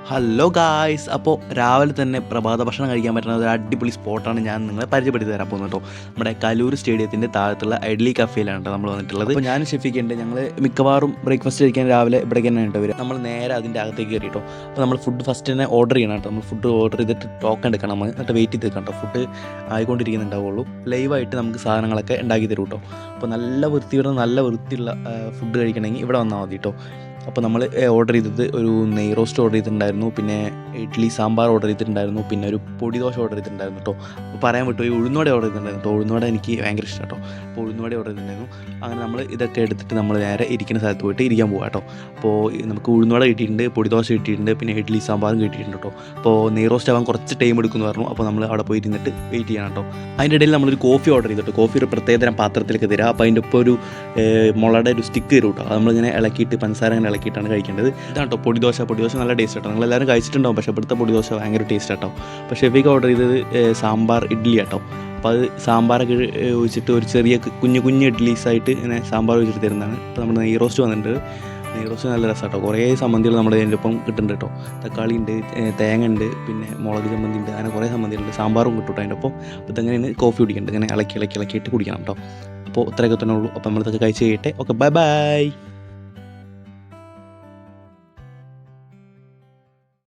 Hello guys, അപ്പോൾ രാവിലെ തന്നെ പ്രഭാത ഭക്ഷണം കഴിക്കാൻ പറ്റുന്ന ഒരു അടിപൊളി സ്പോട്ടാണ് ഞാൻ നിങ്ങളെ പരിചയപ്പെടുത്തി തരാൻ പോകുന്നത് കേട്ടോ. നമ്മുടെ കലൂർ സ്റ്റേഡിയത്തിൻ്റെ താഴത്തുള്ള ഇഡ്ലി കഫേയിലാണ് കേട്ടോ നമ്മൾ വന്നിട്ടുള്ളത്. അപ്പോൾ ഞാൻ ഷെഫിക്കുണ്ട്. ഞങ്ങൾ മിക്കവാറും ബ്രേക്ക്ഫാസ്റ്റ് കഴിക്കാൻ രാവിലെ ഇവിടേക്ക് തന്നെ കേട്ടോ വരും. നമ്മൾ നേരെ അതിൻ്റെ അകത്തേക്ക് കയറി കേട്ടോ. അപ്പോൾ നമ്മൾ ഫുഡ് ഫസ്റ്റ് തന്നെ ഓർഡർ ചെയ്യണം കേട്ടോ. നമ്മൾ ഫുഡ് ഓർഡർ ചെയ്തിട്ട് ടോക്കൺ എടുക്കണം, നമ്മൾ എന്നിട്ട് വെയിറ്റ് ചെയ്ത് കേട്ടോ. ഫുഡ് ആയിക്കൊണ്ടിരിക്കുന്നുണ്ടാവുള്ളൂ. ലൈവായിട്ട് നമുക്ക് സാധനങ്ങളൊക്കെ ഉണ്ടാക്കി തരും കേട്ടോ. അപ്പോൾ നല്ല വൃത്തിയുള്ള ഫുഡ് കഴിക്കണമെങ്കിൽ ഇവിടെ വന്നാൽ മതി കേട്ടോ. അപ്പോൾ നമ്മൾ ഓർഡർ ചെയ്തത് ഒരു നെയ് റോസ്റ്റ് ഓർഡർ ചെയ്തിട്ടുണ്ടായിരുന്നു, പിന്നെ ഇഡ്ഡലി സാമ്പാർ ഓർഡർ ചെയ്തിട്ടുണ്ടായിരുന്നു, പിന്നെ ഒരു പൊടി ദോശ ഓർഡർ ചെയ്തിട്ടുണ്ടായിരുന്നു കേട്ടോ. അപ്പോൾ പറയാൻ വിട്ടു, ഈ ഉഴുന്നുവട ഓർഡർ ചെയ്തിട്ടുണ്ടായിരുന്നു കേട്ടോ. ഉഴുന്നുവട എനിക്ക് ഭയങ്കര ഇഷ്ടം കേട്ടോ. അപ്പോൾ ഉഴുന്നുവട ഓർഡർ ചെയ്തിട്ടുണ്ടായിരുന്നു. അങ്ങനെ നമ്മൾ ഇതൊക്കെ എടുത്തിട്ട് നമ്മൾ നേരെ ഇരിക്കുന്ന സ്ഥലത്ത് പോയിട്ട് ഇരിക്കാൻ പോകാം കേട്ടോ. അപ്പോൾ നമുക്ക് ഉഴുന്നുവട കിട്ടിയിട്ടുണ്ട്, പൊടി ദോശ കിട്ടിയിട്ടുണ്ട്, പിന്നെ ഇഡ്ഡലി സാമ്പാറും കിട്ടിയിട്ടുണ്ട് കേട്ടോ. അപ്പോൾ നെയ് റോസ്റ്റ് ആവാൻ കുറച്ച് ടൈം എടുക്കുമെന്ന് പറഞ്ഞു. അപ്പോൾ നമ്മൾ അവിടെ പോയി ഇരുന്നിട്ട് വെയിറ്റ് ചെയ്യണം കേട്ടോ. അതിൻ്റെ ഇടയിൽ നമ്മളൊരു കോഫി ഓർഡർ ചെയ്തിട്ട്, കോഫി ഒരു പ്രത്യേകതരം പാത്രത്തിലേക്ക് തരാം. അപ്പോൾ അതിൻ്റെ ഒപ്പം ഒരു മുളയുടെ ഒരു സ്റ്റിക്ക് തരും കേട്ടോ. അത് നമ്മളിങ്ങനെ ഇളക്കിയിട്ട് പഞ്ചസാര അങ്ങനെ ഇളക്കിയിട്ടാണ് കഴിക്കേണ്ടത്. ഇതാണ് കേട്ടോ പൊടി ദോശ നല്ല ടേസ്റ്റ് കേട്ടോ. നിങ്ങളെല്ലാവരും കഴിച്ചിട്ടുണ്ടാവും, പക്ഷേ ഇവിടുത്തെ പൊടി ദോശ ഭയങ്കര ടേസ്റ്റ് കേട്ടോ. അപ്പോൾ ഷെഫിക്ക് ഓർഡർ ചെയ്തത് സാമ്പാർ ഇഡ്ഡലി കേട്ടോ. അപ്പോൾ അത് സാമ്പാറൊക്കെ ഒഴിച്ചിട്ട് ഒരു ചെറിയ കുഞ്ഞു ഇഡ്ഡലീസായിട്ട് ഇങ്ങനെ സാമ്പാർ ഒഴിച്ചിട്ട് തരുന്നതാണ്. അപ്പോൾ നമ്മുടെ നെയ് റോസ്റ്റ് വന്നിട്ടുണ്ട്. നെയ് റോസ്റ്റ് നല്ല രസം കേട്ടോ. കുറേ സമ്മന്തികൾ നമ്മുടെ അതിൻ്റെ ഒപ്പം കിട്ടുന്നുണ്ട് കേട്ടോ. തക്കാളി ഉണ്ട്, തേങ്ങ ഉണ്ട്, പിന്നെ മുളക് ചമ്മന്തി ഉണ്ട്, അങ്ങനെ കുറേ സമ്മന്തികളുണ്ട്. സാമ്പാറും കിട്ടും കേട്ടോ അതിൻ്റെ ഒപ്പം. അപ്പോൾ ഇതങ്ങനെയാണ് കോഫി കുടിക്കേണ്ടത്, ഇങ്ങനെ ഇളക്കിയിട്ട് കുടിക്കണം കേട്ടോ. അപ്പോൾ ഇത്രയൊക്കെ തന്നെ ഉള്ളൂ. അപ്പോൾ നമ്മളിതൊക്കെ കഴിച്ച് കഴിയട്ടെ. Okay, by.